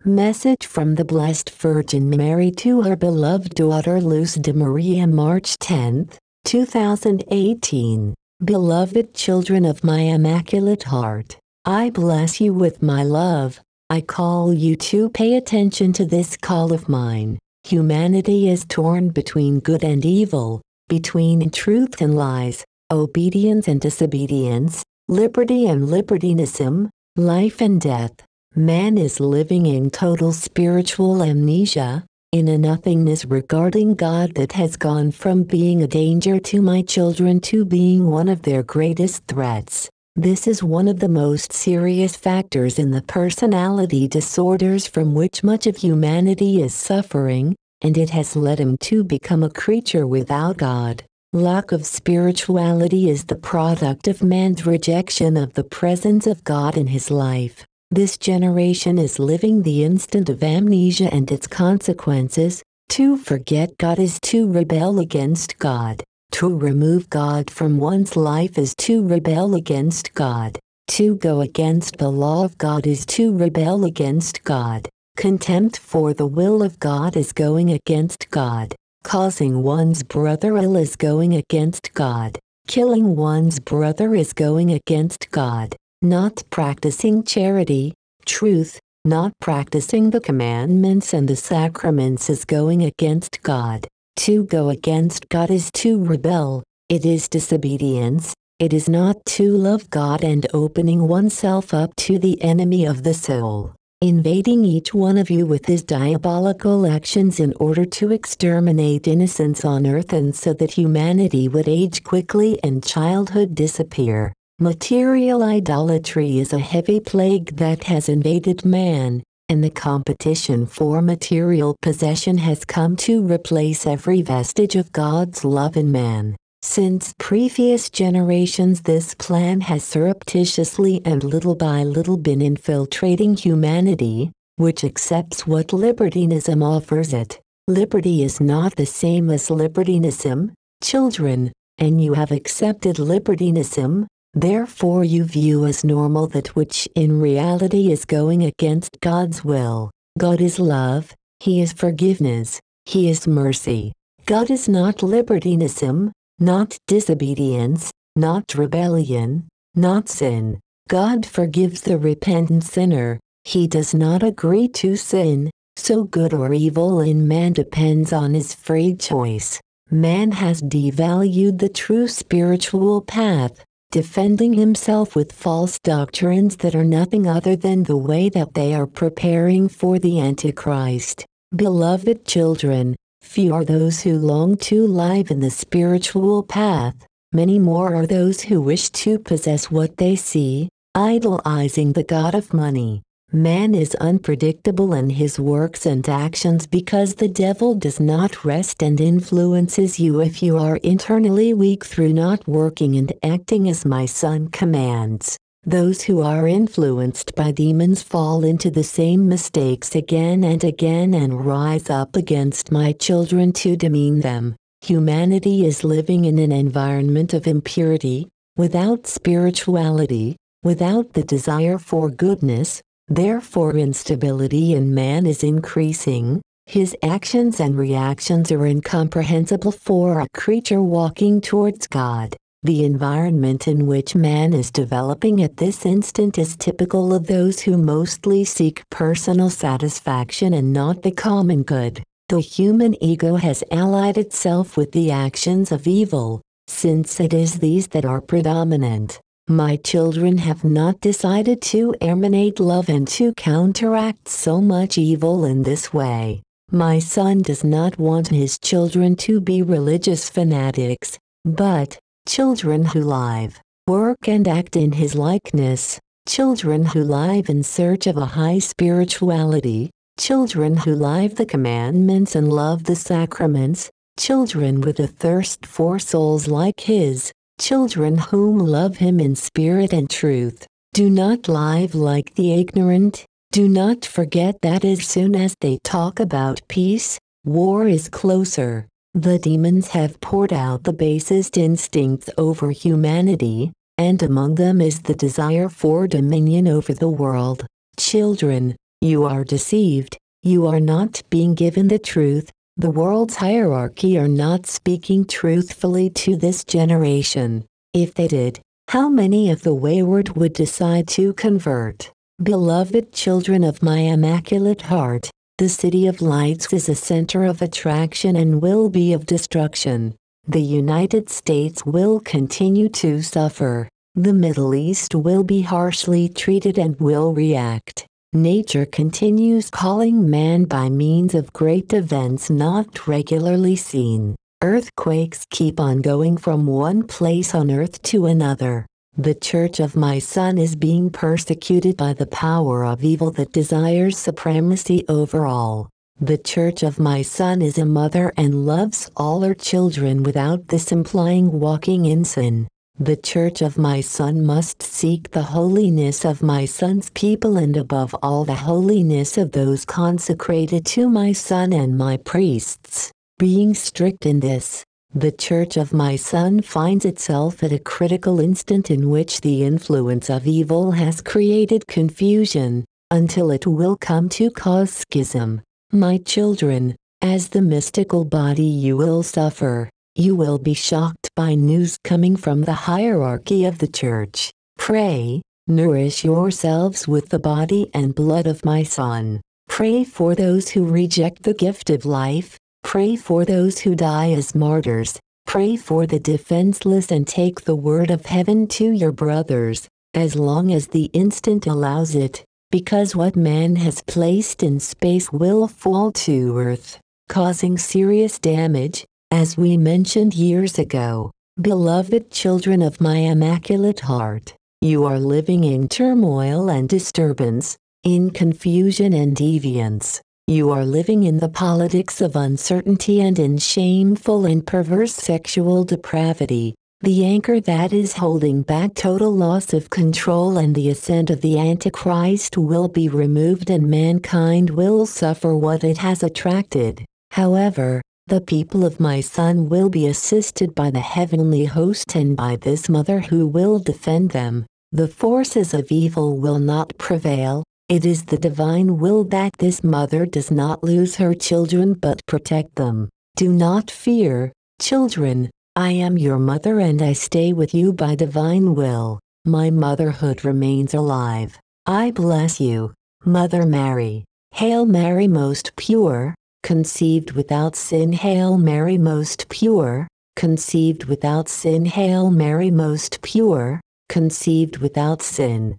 Message from the Blessed Virgin Mary to her beloved daughter Luz de Maria, March 10, 2018. Beloved children of my Immaculate Heart, I bless you with my love. I call you to pay attention to this call of mine. Humanity is torn between good and evil, between truth and lies, obedience and disobedience, liberty and libertinism, life and death. Man is living in total spiritual amnesia, in a nothingness regarding God that has gone from being a danger to my children to being one of their greatest threats. This is one of the most serious factors in the personality disorders from which much of humanity is suffering, and it has led him to become a creature without God. Lack of spirituality is the product of man's rejection of the presence of God in his life. This generation is living the instant of amnesia and its consequences. To forget God is to rebel against God. To remove God from one's life is to rebel against God. To go against the law of God is to rebel against God. Contempt for the will of God is going against God. Causing one's brother ill is going against God. Killing one's brother is going against God. Not practicing charity, truth, not practicing the commandments and the sacraments is going against God. To go against God is to rebel, it is disobedience, it is not to love God and opening oneself up to the enemy of the soul, invading each one of you with his diabolical actions in order to exterminate innocence on earth and so that humanity would age quickly and childhood disappear. Material idolatry is a heavy plague that has invaded man, and the competition for material possession has come to replace every vestige of God's love in man. Since previous generations, this plan has surreptitiously and little by little been infiltrating humanity, which accepts what libertinism offers it. Liberty is not the same as libertinism, children, and you have accepted libertinism. Therefore you view as normal that which in reality is going against God's will. God is love, He is forgiveness, He is mercy. God is not libertinism, not disobedience, not rebellion, not sin. God forgives the repentant sinner. He does not agree to sin, so good or evil in man depends on his free choice. Man has devalued the true spiritual path, defending himself with false doctrines that are nothing other than the way that they are preparing for the Antichrist. Beloved children, few are those who long to live in the spiritual path, many more are those who wish to possess what they see, idolizing the god of money. Man is unpredictable in his works and actions because the devil does not rest and influences you if you are internally weak through not working and acting as my Son commands. Those who are influenced by demons fall into the same mistakes again and again and rise up against my children to demean them. Humanity is living in an environment of impurity, without spirituality, without the desire for goodness. Therefore instability in man is increasing, his actions and reactions are incomprehensible for a creature walking towards God. The environment in which man is developing at this instant is typical of those who mostly seek personal satisfaction and not the common good. The human ego has allied itself with the actions of evil, since it is these that are predominant. My children have not decided to emanate love and to counteract so much evil in this way. My Son does not want his children to be religious fanatics, but children who live, work and act in his likeness, children who live in search of a high spirituality, children who live the commandments and love the sacraments, children with a thirst for souls like his, children whom love him in spirit and truth. Do not live like the ignorant. Do not forget that as soon as they talk about peace, war is closer. The demons have poured out the basest instincts over humanity, and among them is the desire for dominion over the world. Children, You are deceived. You are not being given the truth. The world's hierarchy are not speaking truthfully to this generation. If they did, how many of the wayward would decide to convert? Beloved children of my immaculate heart, the city of lights is a center of attraction and will be of destruction. The United States will continue to suffer. The Middle East will be harshly treated and will react. Nature continues calling man by means of great events not regularly seen. Earthquakes keep on going from one place on earth to another. The Church of my Son is being persecuted by the power of evil that desires supremacy over all. The Church of my Son is a mother and loves all her children without this implying walking in sin. The Church of my Son must seek the holiness of my Son's people and above all the holiness of those consecrated to my Son and my priests. Being strict in this, the Church of my Son finds itself at a critical instant in which the influence of evil has created confusion, until it will come to cause schism. My children, as the mystical body you will suffer. You will be shocked by news coming from the hierarchy of the Church. Pray, nourish yourselves with the body and blood of my Son. Pray for those who reject the gift of life. Pray for those who die as martyrs. Pray for the defenseless and take the word of heaven to your brothers, as long as the instant allows it, because what man has placed in space will fall to earth, causing serious damage. As we mentioned years ago, beloved children of my immaculate heart, you are living in turmoil and disturbance, in confusion and deviance. You are living in the politics of uncertainty and in shameful and perverse sexual depravity, the anchor that is holding back total loss of control, and the ascent of the Antichrist will be removed and mankind will suffer what it has attracted. However, the people of my Son will be assisted by the heavenly host and by this mother who will defend them. The forces of evil will not prevail. It is the divine will that this mother does not lose her children but protect them. Do not fear, children. I am your mother and I stay with you by divine will. My motherhood remains alive. I bless you, Mother Mary. Hail Mary, most pure, conceived without sin. Hail Mary, most pure, conceived without sin. Hail Mary, most pure, conceived without sin.